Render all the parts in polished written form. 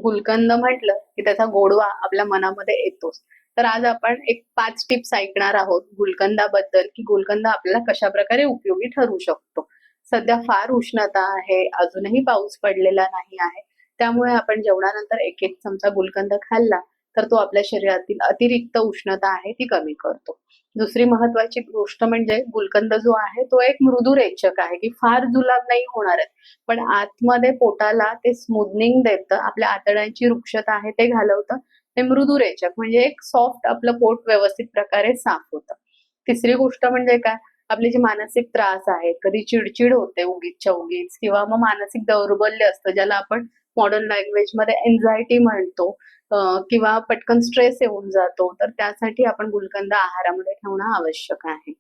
गुलकंद म्हटलं की त्याचा गोडवा आपल्या मनामध्ये येतोच. तर आज आपण एक 5 टिप्स ऐकणार आहोत गुलकंदाबद्दल, की गुलकंद आपल्याला कशाप्रकारे उपयोगी ठरू शकतो. सध्या फार उष्णता आहे, अजूनही पाऊस पडलेला नाही आहे. त्यामुळे आपण जेवणानंतर 1-1 चमचा गुलकंद खाल्ला, तर तो आपल्या शरीरातील अतिरिक्त उष्णता आहे ती कमी करतो. दुसरी महत्त्वाची गोष्ट म्हणजे गुलकंद जो आहे तो एक मृदुरेचक आहे, की फार जुलाब नाही होणार आहेत. पण आतमध्ये पोटाला ते स्मूथनिंग देतं, आपल्या आतड्यांची रुक्षता आहे ते घालवतं. ते मृदुरेचक म्हणजे एक सॉफ्ट आपलं पोट व्यवस्थित प्रकारे साफ होतं. तिसरी गोष्ट म्हणजे काय, आपले जे मानसिक त्रास आहेत, कधी चिडचिड होते उगीचच्या उगीच किंवा मग मानसिक दौर्बल्य असतं, ज्याला आपण मॉडर्न लँग्वेजमध्ये अँक्झायटी म्हणतो अ, किंवा पटकन स्ट्रेस येऊन जातो, तर त्यासाठी आपण गुलकंद आहारामध्ये ठेवणं आवश्यक आहे.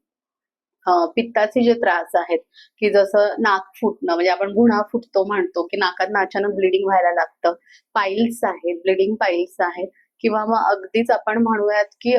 पित्ताचे जे त्रास आहेत, की जसं नाक फुटणं म्हणजे आपण गुन्हा फुटतो म्हणतो, की नाकातनं अचानक ब्लिडिंग व्हायला लागतं. पाईल्स आहेत, ब्लिडिंग पाईल्स आहेत किंवा मग अगदीच आपण म्हणूयात, की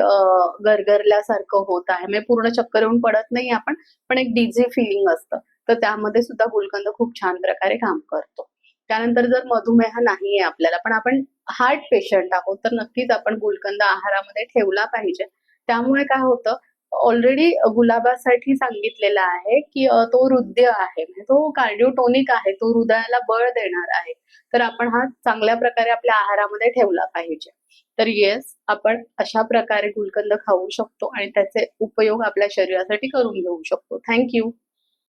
गरगरल्यासारखं होत आहे. म्हणजे पूर्ण चक्कर येऊन पडत नाही आपण, पण एक डिझी फिलिंग असतं. तर त्यामध्ये सुद्धा गुलकंद खूप छान प्रकारे काम करतो. त्यानंतर जर मधुमेह नाहीये आपल्याला, पण आपण हार्ट पेशंट आहोत, तर नक्कीच आपण गुलकंद आहारामध्ये ठेवला पाहिजे. त्यामुळे काय होतं ऑलरेडी गुलाबासाठी सांगितलेलं आहे, की तो हृद्य आहे. म्हणजे तो कार्डिओटोनिक आहे. तो हृदयाला बळ देणार आहे. तर आपण हा चांगल्या प्रकारे आपल्या आहारामध्ये ठेवला पाहिजे. तर येस, आपण अशा प्रकारे गुलकंद खाऊ शकतो आणि त्याचे उपयोग आपल्या शरीरासाठी करून घेऊ शकतो. Thank you.